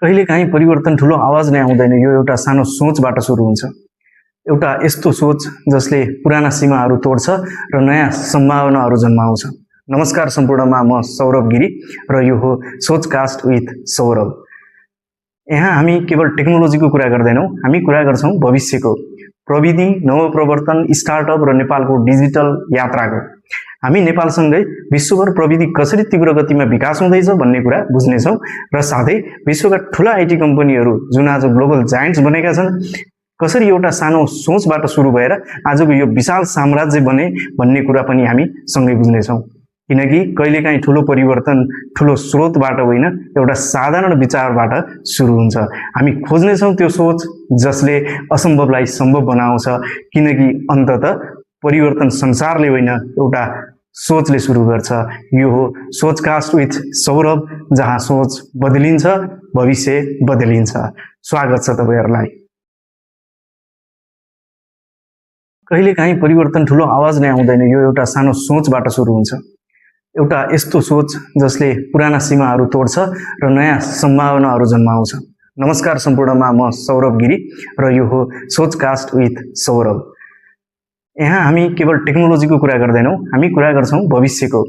कहिलेकाहीँ परिवर्तन ठुलो आवाज नै आउँदैन, यो एउटा सानो सोचबाट सुरु हुन्छ। एउटा यस्तो सोच जसले पुराना सीमाहरू तोड्छ र नयाँ सम्भावनाहरू जन्माउँछ। नमस्कार सम्पूर्णमा, म सौरभ गिरी र यो हो सोचकास्ट विथ सौरभ। यहाँ हामी केवल टेक्नोलोजीको कुरा गर्दैनौँ, हामी कुरा गर्छौँ भविष्यको, प्रविधि, नवप्रवर्तन, स्टार्टअप र नेपालको डिजिटल यात्राको। हामी नेपालसँगै विश्वभर प्रविधि कसरी तीव्र गतिमा विकास हुँदैछ भन्ने कुरा बुझ्नेछौँ र साथै विश्वका ठुला आइटी कम्पनीहरू जुन आज ग्लोबल जायन्ट्स बनेका छन्, कसरी एउटा सानो सोचबाट सुरु भएर आजको यो विशाल साम्राज्य बने भन्ने कुरा पनि हामी सँगै बुझ्नेछौँ। किनकि कहिलेकाहीँ ठुलो परिवर्तन ठुलो स्रोतबाट होइन, एउटा साधारण विचारबाट सुरु हुन्छ। हामी खोज्नेछौँ त्यो सोच जसले असम्भवलाई सम्भव बनाउँछ, किनकि अन्ततः परिवर्तन संसारले होइन, एउटा सोचले सुरु गर्छ। यो हो सोचकास्ट विथ सौरभ, जहाँ सोच बदलिन्छ, भविष्य बदलिन्छ। स्वागत छ तपाईहरुलाई। कहिलेकाहीँ परिवर्तन ठुलो आवाज नै आउँदैन, यो एउटा सानो सोचबाट सुरु हुन्छ। एउटा यस्तो सोच जसले पुराना सीमाहरू तोड्छ र नयाँ सम्भावनाहरू जन्माउँछ। नमस्कार सम्पूर्णमा, म सौरभ गिरी र यो हो सोचकास्ट विथ सौरभ। यहाँ हामी केवल टेक्नोलोजीको कुरा गर्दैनौँ, हामी कुरा गर्छौँ भविष्यको,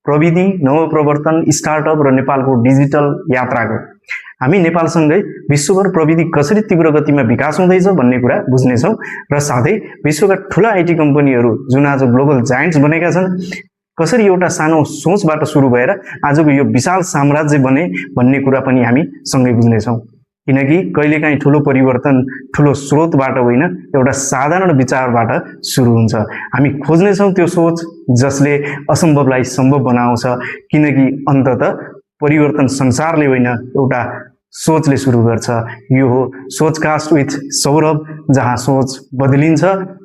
प्रविधि, नवप्रवर्तन, स्टार्टअप र नेपालको डिजिटल यात्राको। हामी नेपालसँगै विश्वभर प्रविधि कसरी तीव्र गतिमा विकास हुँदैछ भन्ने कुरा बुझ्नेछौँ र साथै विश्वका ठुला आइटी कम्पनीहरू जुन आज ग्लोबल जायन्ट्स बनेका छन्, कसरी एउटा सानो सोचबाट सुरु भएर आजको यो विशाल साम्राज्य बने भन्ने कुरा पनि हामी सँगै बुझ्नेछौँ। किनकि कहिलेकाहीँ ठुलो परिवर्तन ठुलो स्रोतबाट होइन, एउटा साधारण विचारबाट सुरु हुन्छ। हामी खोज्नेछौँ त्यो सोच जसले असम्भवलाई सम्भव बनाउँछ, किनकि अन्ततः परिवर्तन संसारले होइन, एउटा सोचले सुरु गर्छ। यो हो सोचकास्ट विथ सौरभ, जहाँ सोच बदलिन्छ,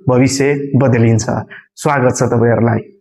भविष्य बदलिन्छ। स्वागत छ तपाईहरुलाई।